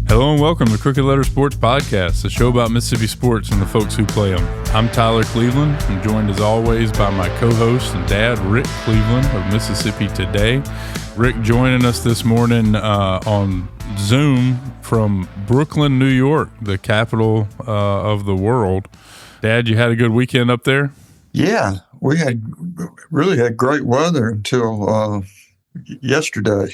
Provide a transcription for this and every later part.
Hello and welcome to Crooked Letter Sports Podcast, the show about Mississippi sports and the folks who play them. I'm Tyler Cleveland. I'm joined as always by my co-host and dad, Rick Cleveland of Mississippi Today. Rick joining us this morning on Zoom from Brooklyn, New York, the capital of the world. Dad, you had a good weekend up there? Yeah, we really had great weather until yesterday.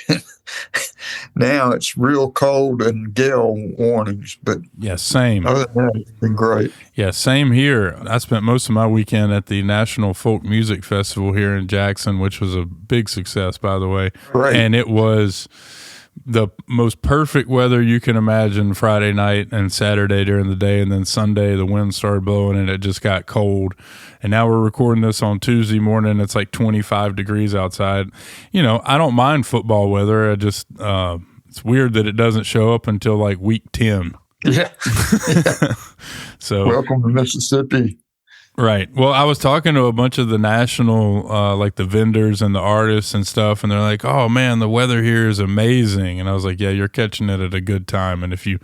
Now it's real cold and gale warnings, but yeah, same. Other than that, it's been great. Yeah, same here. I spent most of my weekend at the National Folk Music Festival here in Jackson, which was a big success, by the way. Right. And it was the most perfect weather you can imagine Friday night and Saturday during the day, and then Sunday the wind started blowing and it just got cold. And now we're recording this on Tuesday morning. It's like 25 degrees outside. You know, I don't mind football weather. I just it's weird that it doesn't show up until like week 10. Yeah. So welcome to Mississippi. Right. Well, I was talking to a bunch of the national, like the vendors and the artists and stuff, and they're like, "Oh man, the weather here is amazing." And I was like, "Yeah, you're catching it at a good time. And if you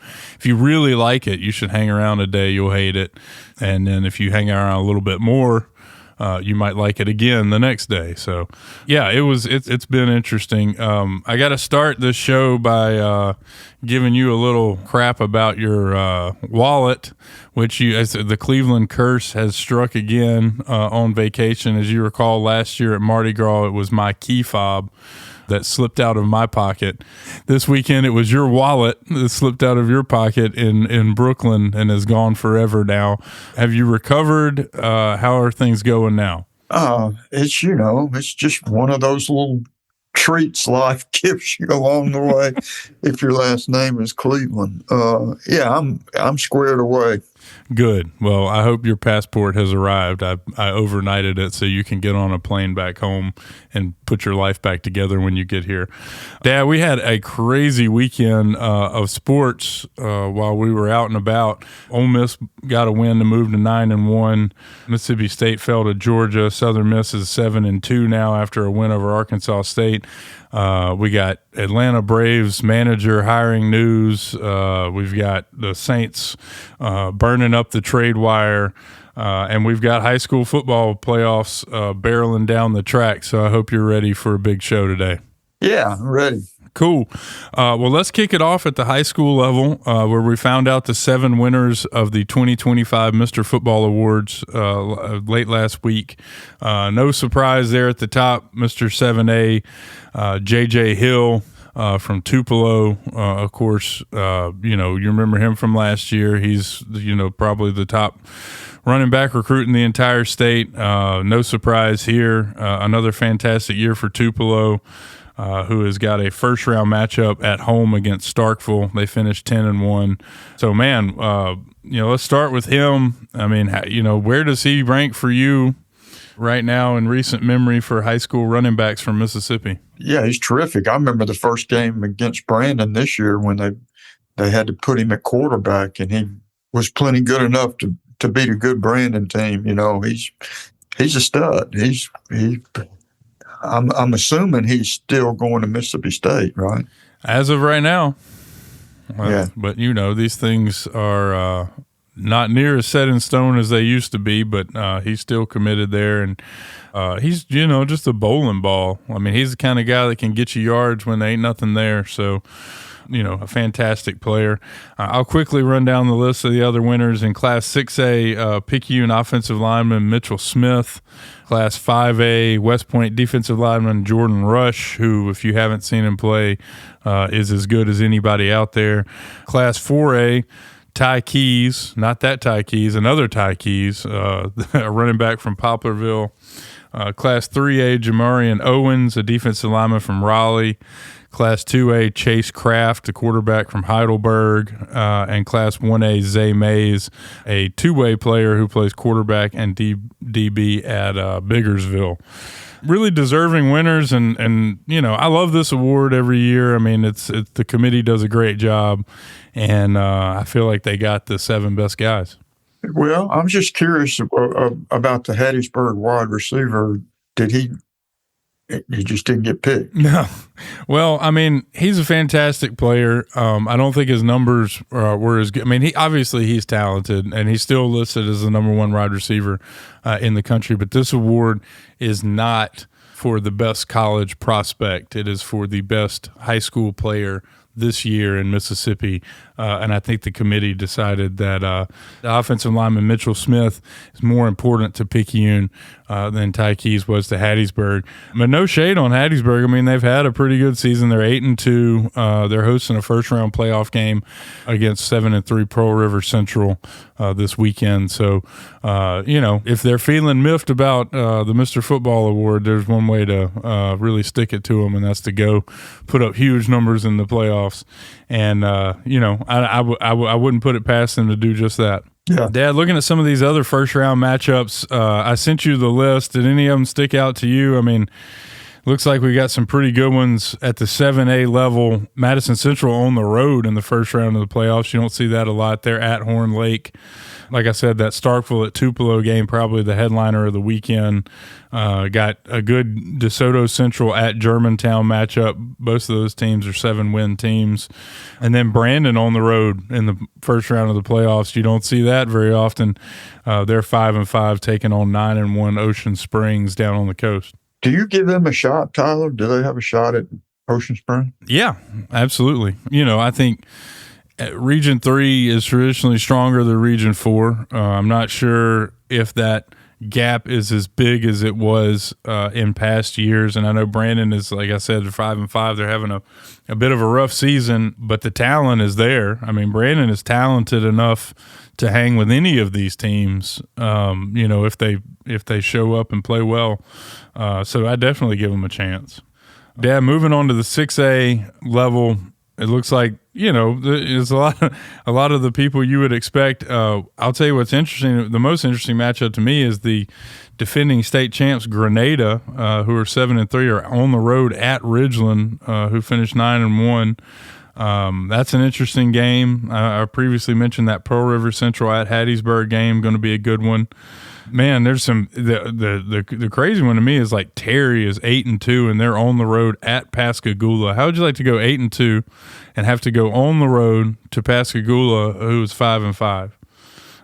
really like it, you should hang around a day. You'll hate it, and then if you hang around a little bit more, you might like it again the next day." So, yeah, it's been interesting. I got to start this show by giving you a little crap about your wallet, which the Cleveland curse has struck again on vacation. As you recall, last year at Mardi Gras, it was my key fob that slipped out of my pocket. This weekend, it was your wallet that slipped out of your pocket in Brooklyn and is gone forever now. Have you recovered? How are things going now? It's just one of those little treats life gives you along the way. If your last name is Cleveland, I'm squared away. Good. Well, I hope your passport has arrived. I overnighted it so you can get on a plane back home and put your life back together when you get here. Dad, we had a crazy weekend of sports while we were out and about. Ole Miss got a win to move to 9-1. Mississippi State fell to Georgia. Southern Miss is 7-2 now after a win over Arkansas State. We got Atlanta Braves manager hiring news. We've got the Saints burning up the trade wire. And we've got high school football playoffs barreling down the track. So I hope you're ready for a big show today. Yeah, I'm ready. Cool. Well, let's kick it off at the high school level where we found out the 7 winners of the 2025 Mr. Football Awards late last week. No surprise there at the top, Mr. 7A, J.J. Hill from Tupelo. Of course, you remember him from last year. He's, probably the top running back recruit in the entire state. No surprise here. Another fantastic year for Tupelo. Who has got a first-round matchup at home against Starkville. They finished 10-1. So, man, let's start with him. I mean, where does he rank for you right now in recent memory for high school running backs from Mississippi? Yeah, he's terrific. I remember the first game against Brandon this year when they had to put him at quarterback, and he was plenty good enough to beat a good Brandon team. He's a stud. I'm assuming he's still going to Mississippi State, right? As of right now. Yeah. But, these things are not near as set in stone as they used to be, but he's still committed there. And he's, just a bowling ball. I mean, he's the kind of guy that can get you yards when there ain't nothing there. So, a fantastic player. I'll quickly run down the list of the other winners. In Class 6A, Picayune offensive lineman Mitchell Smith. Class 5A, West Point defensive lineman Jordan Rush, who, if you haven't seen him play, is as good as anybody out there. Class 4A, Ty Keys, not that Ty Keys, another Ty Keys, a running back from Poplarville. Class 3A, Jamarian Owens, a defensive lineman from Raleigh. Class 2A, Chase Kraft, a quarterback from Heidelberg. And Class 1A, Zay Mays, a two-way player who plays quarterback and DB at Biggersville. Really deserving winners, and I love this award every year. I mean, it's the committee does a great job, and I feel like they got the 7 best guys. Well, I'm just curious about the Hattiesburg wide receiver. Did he he just didn't get picked. No. Well, I mean, he's a fantastic player. I don't think his numbers were as good. I mean, he's talented, and he's still listed as the number one wide receiver in the country. But this award is not for the best college prospect. It is for the best high school player this year in Mississippi. And I think the committee decided that the offensive lineman Mitchell Smith is more important to Picayune than Ty Keys was to Hattiesburg. But no shade on Hattiesburg. I mean, they've had a pretty good season. They're 8-2. They're hosting a first-round playoff game against 7-3 Pearl River Central this weekend. So, if they're feeling miffed about the Mr. Football Award, there's one way to really stick it to them, and that's to go put up huge numbers in the playoffs. And, I wouldn't put it past them to do just that. Yeah. Dad, looking at some of these other first-round matchups, I sent you the list. Did any of them stick out to you? I mean, looks like we got some pretty good ones at the 7A level. Madison Central on the road in the first round of the playoffs. You don't see that a lot. They're at Horn Lake. Like I said, that Starkville at Tupelo game, probably the headliner of the weekend. Got a good DeSoto Central at Germantown matchup. Both of those teams are 7-win teams. And then Brandon on the road in the first round of the playoffs. You don't see that very often. They're 5-5, taking on 9-1 Ocean Springs down on the coast. Do you give them a shot, Tyler? Do they have a shot at Ocean Springs? Yeah, absolutely. I think Region 3 is traditionally stronger than Region 4. I'm not sure if that gap is as big as it was in past years. And I know Brandon is, like I said, 5-5. They're having a bit of a rough season, but the talent is there. I mean, Brandon is talented enough to hang with any of these teams, if they show up and play well. So I definitely give them a chance. Dad, moving on to the 6A level, it looks like, there's a lot of the people you would expect. I'll tell you what's interesting. The most interesting matchup to me is the defending state champs Grenada, who are 7-3, are on the road at Ridgeland, who finished 9-1. That's an interesting game. I previously mentioned that Pearl River Central at Hattiesburg game, going to be a good one. Man, there's some the crazy one to me is like Terry is 8-2 and they're on the road at Pascagoula. How would you like to go 8-2 and have to go on the road to Pascagoula, who is 5-5?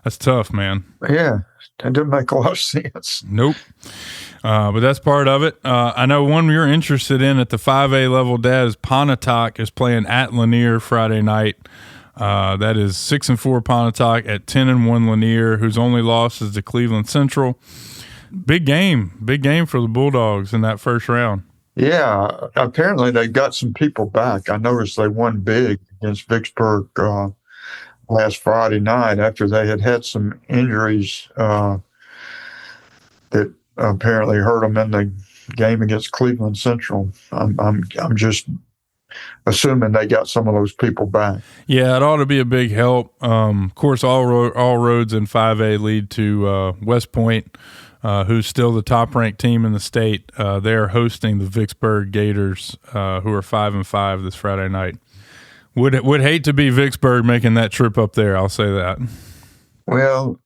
That's tough, man. Yeah, that doesn't make a lot of sense. Nope. But that's part of it. I know one you're interested in at the 5A level, Dad, is Pontotoc is playing at Lanier Friday night. That is 6-4 Pontotoc at 10-1 Lanier, whose only loss is to Cleveland Central. Big game for the Bulldogs in that first round. Yeah, apparently they got some people back. I noticed they won big against Vicksburg last Friday night after they had some injuries that apparently hurt them in the game against Cleveland Central. I'm just assuming they got some of those people back. Yeah, it ought to be a big help. Of course, all roads in 5A lead to West Point, who's still the top-ranked team in the state. They're hosting the Vicksburg Gators, who are 5-5 this Friday night. Would hate to be Vicksburg making that trip up there, I'll say that. Well,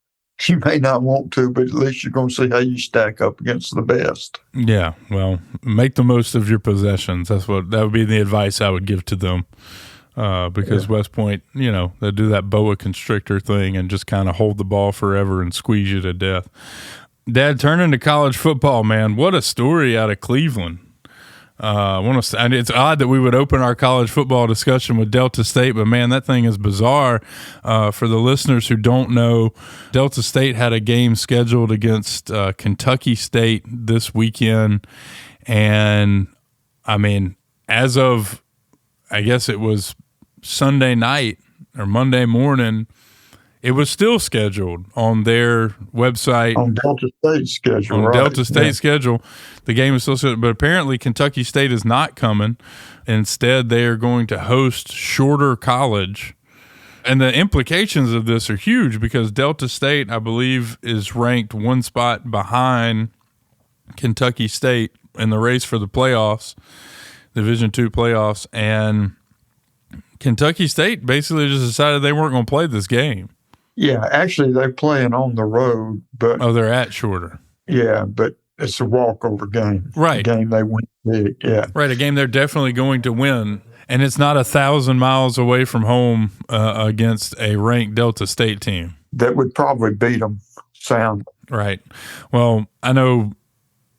you may not want to, but at least you're going to see how you stack up against the best. Yeah, well, make the most of your possessions. That would be the advice I would give to them. Because West Point, they do that boa constrictor thing and just kind of hold the ball forever and squeeze you to death. Dad, turning to college football, man, what a story out of Cleveland. It's odd that we would open our college football discussion with Delta State, but man, that thing is bizarre. For the listeners who don't know, Delta State had a game scheduled against Kentucky State this weekend, and I mean, as of I guess it was Sunday night or Monday morning, it was still scheduled on their website. On Delta State's schedule, on right. Delta State's schedule. The game is still scheduled, but apparently Kentucky State is not coming. Instead, they are going to host Shorter College. And the implications of this are huge because Delta State, I believe, is ranked one spot behind Kentucky State in the race for the playoffs, Division II playoffs. And Kentucky State basically just decided they weren't going to play this game. Yeah, actually, they're playing on the road, but they're at Shorter. Yeah, but it's a walkover game. Right. A game they win big. Yeah. Right. A game they're definitely going to win. And it's not 1,000 miles away from home against a ranked Delta State team. That would probably beat them sound. Right. Well, I know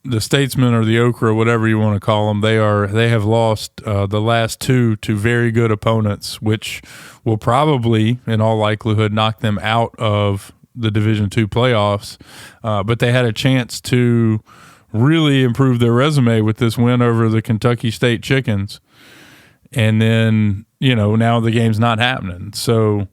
the Statesmen or the Okra, whatever you want to call them, they have lost the last two to very good opponents, which will probably, in all likelihood, knock them out of the Division II playoffs. But they had a chance to really improve their resume with this win over the Kentucky State Chickens. And then, now the game's not happening. So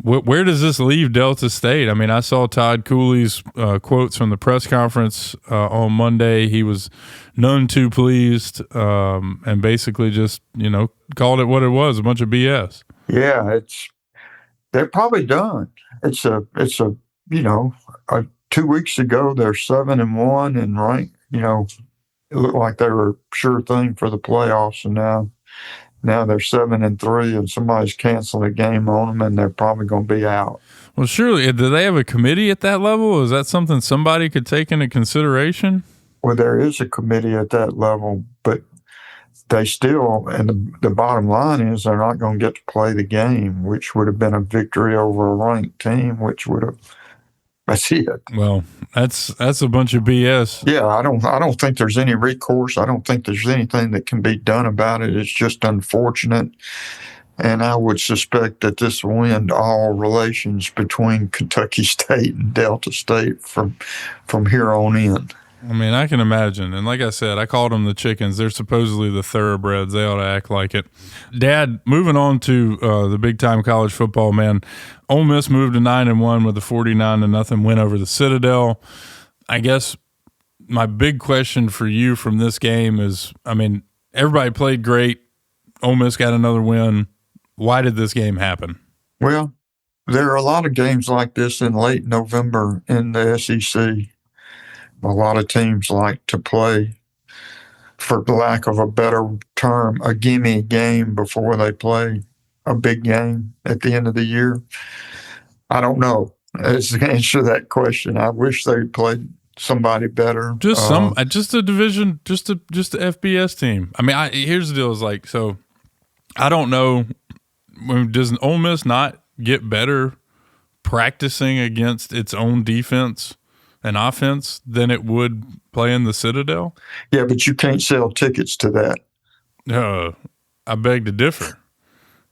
where does this leave Delta State? I mean, I saw Todd Cooley's quotes from the press conference on Monday. He was none too pleased and basically just, called it what it was, a bunch of BS. Yeah, they're probably done. It's 2 weeks ago, they're 7-1 and ranked, it looked like they were a sure thing for the playoffs, and now they're 7-3, and somebody's canceling a game on them, and they're probably going to be out. Well, surely, do they have a committee at that level? Is that something somebody could take into consideration? Well, there is a committee at that level, but they still, and the bottom line is they're not going to get to play the game, which would have been a victory over a ranked team, which would have. That's it. Well, that's a bunch of BS. Yeah, I don't think there's any recourse. I don't think there's anything that can be done about it. It's just unfortunate. And I would suspect that this will end all relations between Kentucky State and Delta State from here on in. I mean, I can imagine. And like I said, I called them the Chickens. They're supposedly the thoroughbreds. They ought to act like it. Dad, moving on to the big-time college football, man. Ole Miss moved to 9-1 with a 49-0 win over the Citadel. I guess my big question for you from this game is, I mean, everybody played great. Ole Miss got another win. Why did this game happen? Well, there are a lot of games like this in late November in the SEC. A lot of teams like to play, for lack of a better term, a gimme game before they play a big game at the end of the year. I don't know. As to answer that question, I wish they played somebody better. Just a division, just a FBS team. I mean, here's the deal: is like, so I don't know. Does Ole Miss not get better practicing against its own defense and offense than it would play in the Citadel? Yeah, but you can't sell tickets to that. I beg to differ.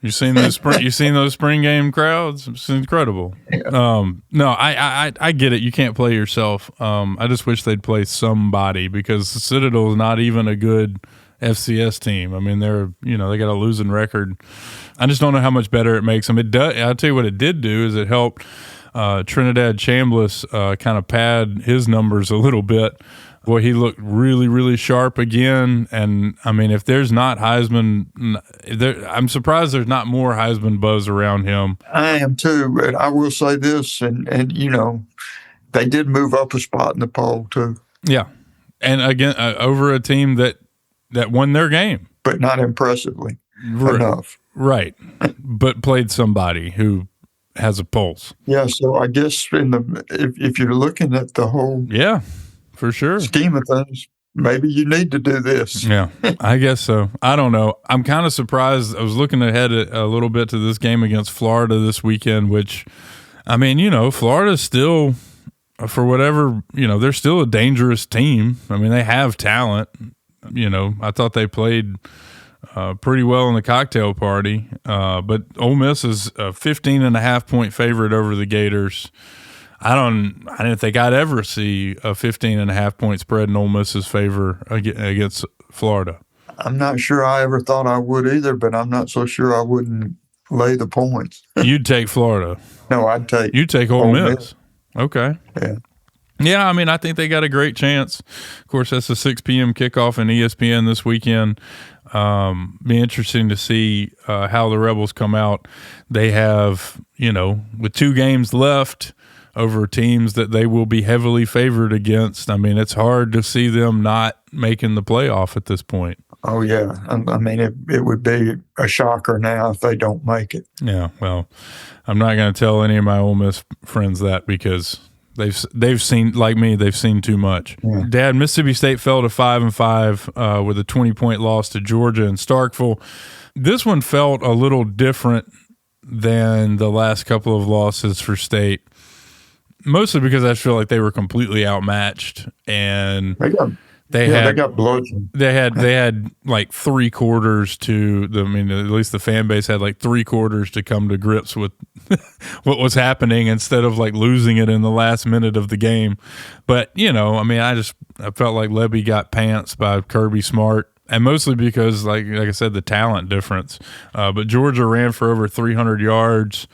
You seen those spring game crowds? It's incredible. Yeah. No, I get it. You can't play yourself. I just wish they'd play somebody, because the Citadel is not even a good FCS team. I mean, they got a losing record. I just don't know how much better it makes them. It does. I'll tell you what it did do is it helped Trinidad Chambliss kind of pad his numbers a little bit. Boy, he looked really, really sharp again. And, I mean, if there's not Heisman, I'm surprised there's not more Heisman buzz around him. I am too, but I will say this, and they did move up a spot in the poll too. Yeah. And, again, over a team that won their game. But not impressively enough. Right. But played somebody who has a pulse. Yeah, so I guess if you're looking at the whole for sure scheme of things, maybe you need to do this. Yeah, I guess so. I don't know. I'm kind of surprised. I was looking ahead a little bit to this game against Florida this weekend, which, I mean, Florida's still, for whatever, they're still a dangerous team. I mean, they have talent. I thought they played pretty well in the cocktail party. But Ole Miss is a 15.5-point favorite over the Gators. I didn't think I'd ever see a 15.5-point spread in Ole Miss's favor against Florida. I'm not sure I ever thought I would either, but I'm not so sure I wouldn't lay the points. You'd take Florida. No, You'd take Ole Miss. Okay. Yeah. Yeah, I mean, I think they got a great chance. Of course, that's a 6 p.m. kickoff in ESPN this weekend. Be interesting to see how the Rebels come out. They have, with 2 games left over teams that they will be heavily favored against. I mean, it's hard to see them not making the playoff at this point. Oh, yeah. I mean, it would be a shocker now if they don't make it. Yeah, well, I'm not going to tell any of my Ole Miss friends that, because They've seen, like me, they've seen too much. Yeah. Dad, Mississippi State fell to 5-5 with a 20-point loss to Georgia in Starkville. This one felt a little different than the last couple of losses for State, mostly because I feel like they were completely outmatched, and they got bludgeoned. They had like 3 quarters to the. I mean, at least the fan base had like 3 quarters to come to grips with what was happening instead of like losing it in the last minute of the game. But I mean, I felt like Levy got pants by Kirby Smart, and mostly because like I said, the talent difference. But Georgia ran for over 300 yards.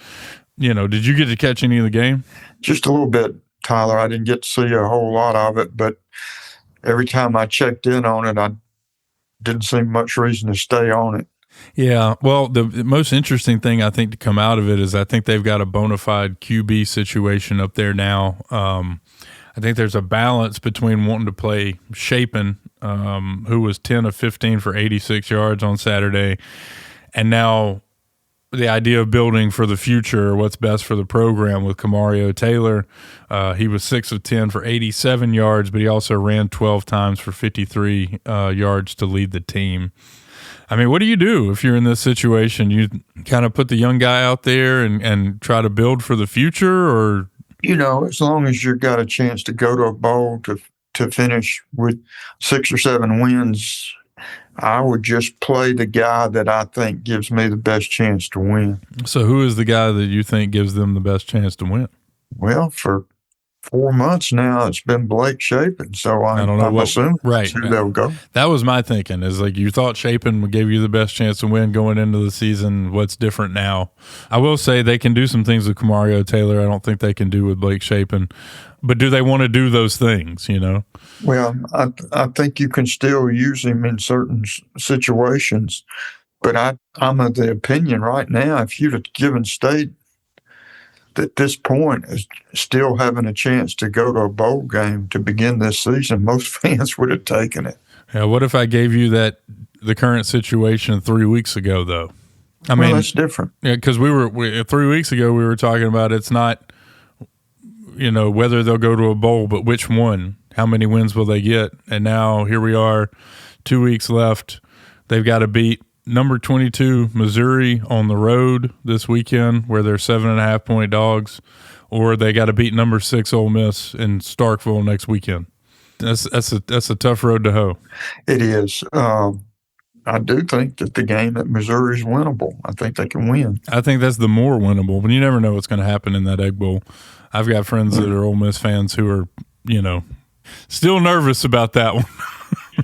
Did you get to catch any of the game? Just a little bit, Tyler. I didn't get to see a whole lot of it, but every time I checked in on it, I didn't see much reason to stay on it. Yeah, well, the most interesting thing I think to come out of it is I think they've got a bona fide QB situation up there now. I think there's a balance between wanting to play Chapin, who was 10 of 15 for 86 yards on Saturday, and now the idea of building for the future, what's best for the program with Kamario Taylor. He was 6 of 10 for 87 yards, but he also ran 12 times for 53 yards to lead the team. I mean, what do you do if you're in this situation? You kind of put the young guy out there and try to build for the future, or? As long as you've got a chance to go to a bowl to finish with 6 or 7 wins, I would just play the guy that I think gives me the best chance to win. So who is the guy that you think gives them the best chance to win? Well, for 4 months now, it's been Blake Chapin, so I'm assuming that's who they'll go. That was my thinking, is like you thought Chapin would give you the best chance to win going into the season. What's different now? I will say they can do some things with Kamario Taylor I don't think they can do with Blake Chapin. But do they want to do those things, Well, I think you can still use him in certain situations, but I'm of the opinion right now, if you'd have given State at this point is still having a chance to go to a bowl game to begin this season, most fans would have taken it. Yeah, what if I gave you the current situation 3 weeks ago, though? I mean, that's different. Yeah, because 3 weeks ago we were talking about it's not whether they'll go to a bowl, but which one, how many wins will they get? And now here we are, 2 weeks left. They've got to beat number 22 Missouri on the road this weekend, where they're 7.5-point dogs, or they got to beat number 6 Ole Miss in Starkville next weekend. That's a tough road to hoe. It is. I do think that the game at Missouri is winnable. I think they can win. I think that's the more winnable, but you never know what's going to happen in that Egg Bowl. I've got friends that are Ole Miss fans who are, still nervous about that one.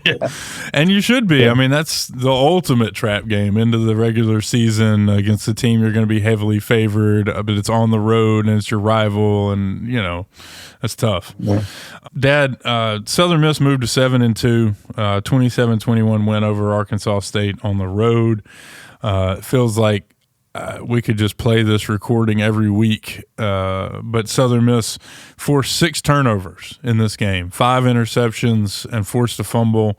Yeah. And you should be. Yeah. I mean, that's the ultimate trap game into the regular season against a team you're going to be heavily favored, but it's on the road and it's your rival, and that's tough. Yeah. Dad, Southern Miss moved to 7-2, 27-21 win over Arkansas State on the road. It feels like we could just play this recording every week, but Southern Miss forced 6 turnovers in this game, 5 interceptions, and forced a fumble,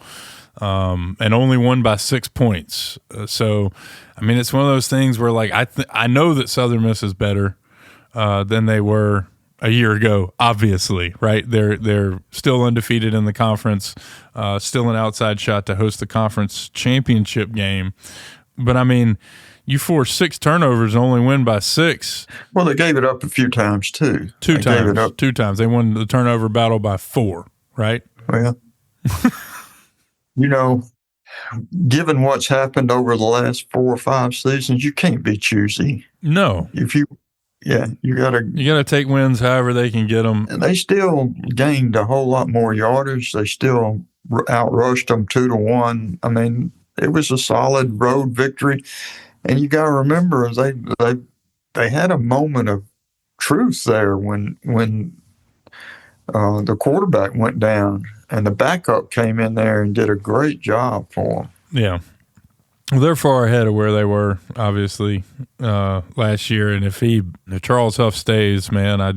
and only won by 6 points. So, I mean, it's one of those things where, like, I know that Southern Miss is better than they were a year ago. Obviously, right? They're still undefeated in the conference, still an outside shot to host the conference championship game. But I mean, you forced 6 turnovers and only win by 6. Well, they gave it up a few times, too. Two times. They won the turnover battle by 4, right? Well, given what's happened over the last 4 or 5 seasons, you can't be choosy. No. You gotta take wins however they can get them. And they still gained a whole lot more yardage. They still outrushed them 2-1. I mean, it was a solid road victory. And you got to remember, they had a moment of truth there when the quarterback went down and the backup came in there and did a great job for them. Yeah. Well, they're far ahead of where they were, obviously, last year. And if Charles Huff stays, man, I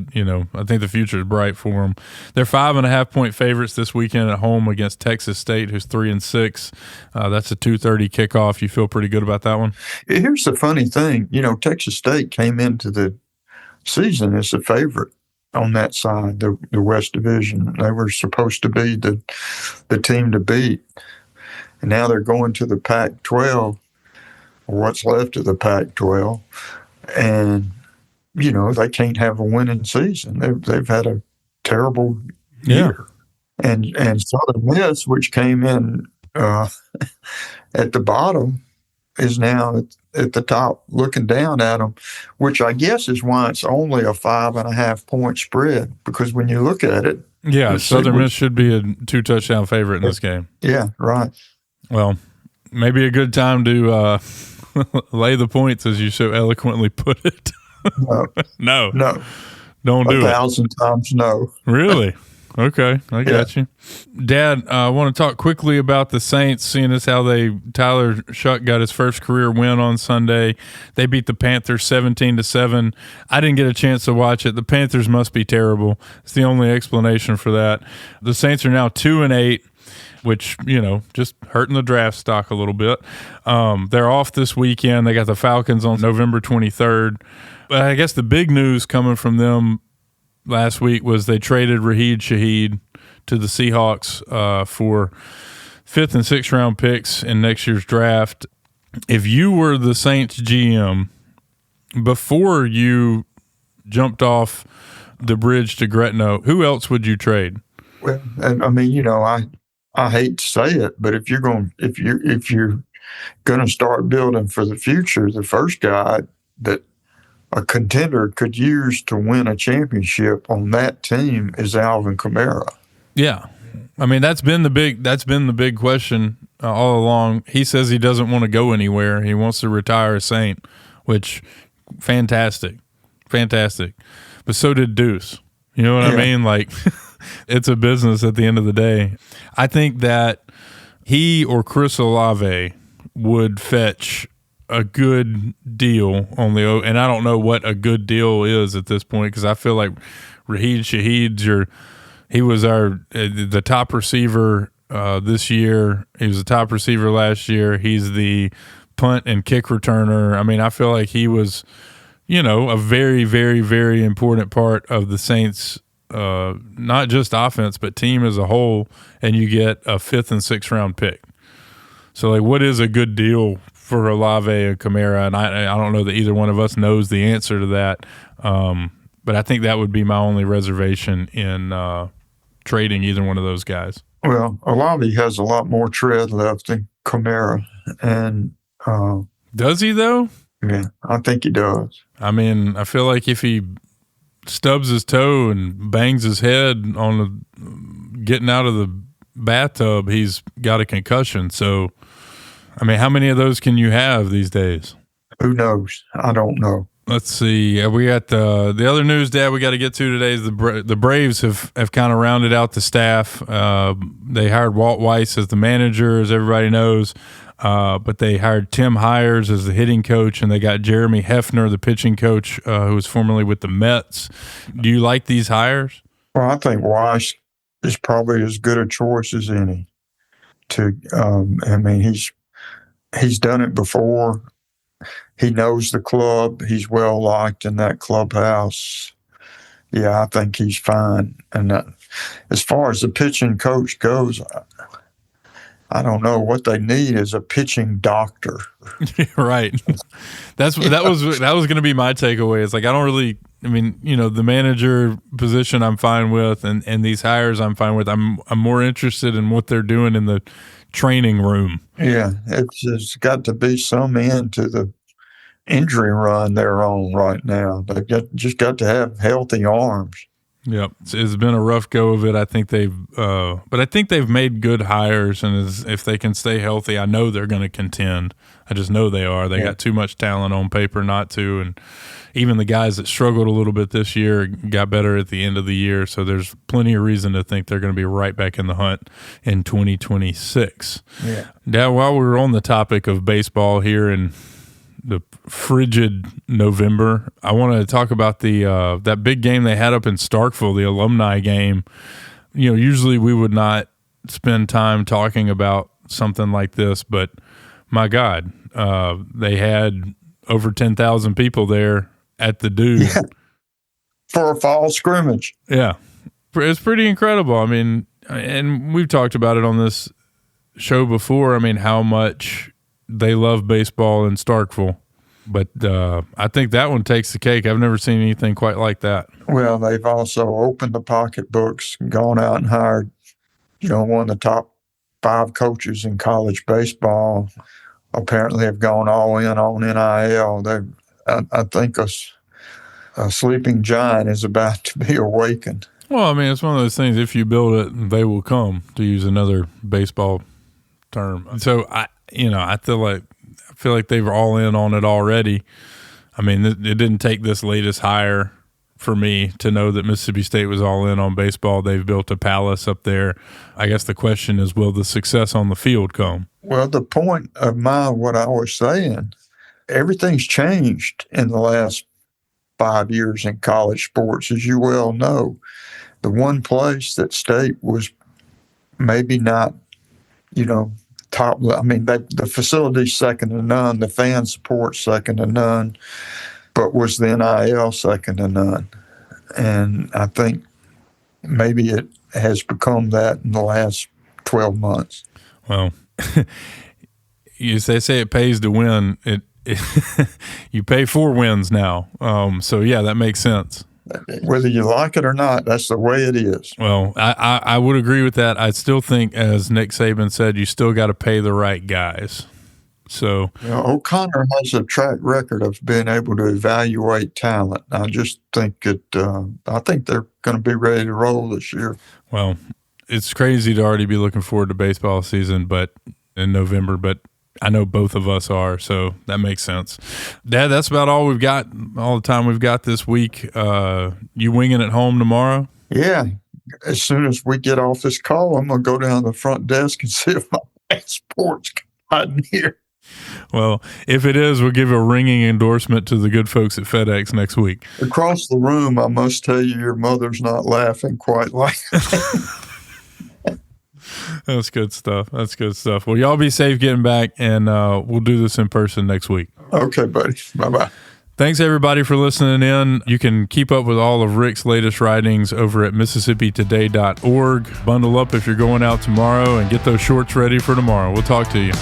think the future is bright for them. They're 5.5-point favorites this weekend at home against Texas State, who's 3-6. That's a 2:30 kickoff. You feel pretty good about that one? Here's the funny thing. Texas State came into the season as a favorite. on that side, the West Division. They were supposed to be the team to beat. And now they're going to the Pac-12, or what's left of the Pac-12, and they can't have a winning season. They've had a terrible year. And Southern Miss, which came in at the bottom, is now at the top looking down at them, which I guess is why it's only a 5.5 point spread, because when you look at it. Yeah, Southern Miss should be a 2-touchdown favorite in this game. Yeah, right. Well, maybe a good time to lay the points, as you so eloquently put it. No. Don't do it. 1,000 times no. Really? Okay, I got you. Dad, I want to talk quickly about the Saints, seeing as how Tyler Shuck got his first career win on Sunday. They beat the Panthers 17-7. I didn't get a chance to watch it. The Panthers must be terrible. It's the only explanation for that. The Saints are now 2-8, which, just hurting the draft stock a little bit. They're off this weekend. They got the Falcons on November 23rd. But I guess the big news coming from them last week was they traded Raheed Shaheed to the Seahawks for 5th and 6th round picks in next year's draft. If you were the Saints GM, before you jumped off the bridge to Gretna, who else would you trade? Well, and I mean, I hate to say it, but if you're going to start building for the future, the first guy that a contender could use to win a championship on that team is Alvin Kamara. Yeah. I mean, that's been the big question all along. He says he doesn't want to go anywhere. He wants to retire a Saint, which fantastic. But so did Deuce. You know what I mean? Like, it's a business at the end of the day. I think that he or Chris Olave would fetch a good deal on and I don't know what a good deal is at this point, because I feel like Raheed Shaheed, he was the top receiver this year. He was the top receiver last year. He's the punt and kick returner. I mean, I feel like he was, a very, very, very important part of the Saints, not just offense, but team as a whole, and you get a 5th and 6th round pick. So, like, what is a good deal for Olave and Kamara? And I don't know that either one of us knows the answer to that. But I think that would be my only reservation in trading either one of those guys. Well, Olave has a lot more tread left than Kamara. And does he, though? Yeah, I think he does. I mean, I feel like if he stubs his toe and bangs his head on getting out of the bathtub, he's got a concussion. So, I mean, how many of those can you have these days? Who knows? I don't know. Let's see. We got the other news, Dad, we got to get to today is the Braves have kind of rounded out the staff. They hired Walt Weiss as the manager, as everybody knows, but they hired Tim Hires as the hitting coach, and they got Jeremy Hefner, the pitching coach, who was formerly with the Mets. Do you like these hires? Well, I think Weiss is probably as good a choice as any. I mean, he's done it before. He knows the club. He's well liked in that clubhouse. Yeah, I think he's fine. And as far as the pitching coach goes, I don't know. What they need is a pitching doctor. Right. That was going to be my takeaway. It's like, I don't really. I mean, the manager position I'm fine with, and these hires I'm fine with. I'm more interested in what they're doing in the training room. Yeah, it's got to be some end to the injury run they're on right now. They've just got to have healthy arms. Yep, it's been a rough go of it. I think but I think they've made good hires, and if they can stay healthy, I know they're going to contend. I just know they are. They got too much talent on paper not to, and even the guys that struggled a little bit this year got better at the end of the year. So there's plenty of reason to think they're going to be right back in the hunt in 2026. Yeah. Now, while we're on the topic of baseball here in the frigid November, I want to talk about that big game they had up in Starkville, the alumni game. Usually we would not spend time talking about something like this, but my God, they had over 10,000 people there at the Dude. for a fall scrimmage. Yeah. It's pretty incredible. I mean, and we've talked about it on this show before. I mean, how much they love baseball in Starkville. But I think that one takes the cake. I've never seen anything quite like that. Well, they've also opened the pocketbooks, gone out and hired, one of the top 5 coaches in college baseball. Apparently have gone all in on NIL. I think a sleeping giant is about to be awakened. Well, I mean, it's one of those things. If you build it, they will come, to use another baseball term. So I feel like they were all in on it already. I mean, it didn't take this latest hire for me to know that Mississippi State was all in on baseball. They've built a palace up there. I guess the question is, will the success on the field come? Well, the point of what I was saying, everything's changed in the last 5 years in college sports, as you well know. The one place that State was maybe not, top. I mean, the facility's second to none, the fan support second to none, but was the NIL second to none. And I think maybe it has become that in the last 12 months. Well, they say it pays to win. You pay for wins now. So, yeah, that makes sense. Whether you like it or not, that's the way it is. Well, I would agree with that. I still think, as Nick Saban said, you still got to pay the right guys. So O'Connor has a track record of being able to evaluate talent. I just think I think they're going to be ready to roll this year. Well, it's crazy to already be looking forward to baseball season, but in November. But I know both of us are, so that makes sense. Dad, that's about all we've got, all the time we've got this week. You winging it home tomorrow? Yeah. As soon as we get off this call, I'm going to go down to the front desk and see if my passport's gotten here. Well, if it is, we'll give a ringing endorsement to the good folks at FedEx next week. Across the room, I must tell you, your mother's not laughing quite like that. That's good stuff. That's good stuff. Well, y'all be safe getting back, and we'll do this in person next week. Okay, buddy. Bye-bye. Thanks, everybody, for listening in. You can keep up with all of Rick's latest writings over at MississippiToday.org. Bundle up if you're going out tomorrow and get those shorts ready for tomorrow. We'll talk to you.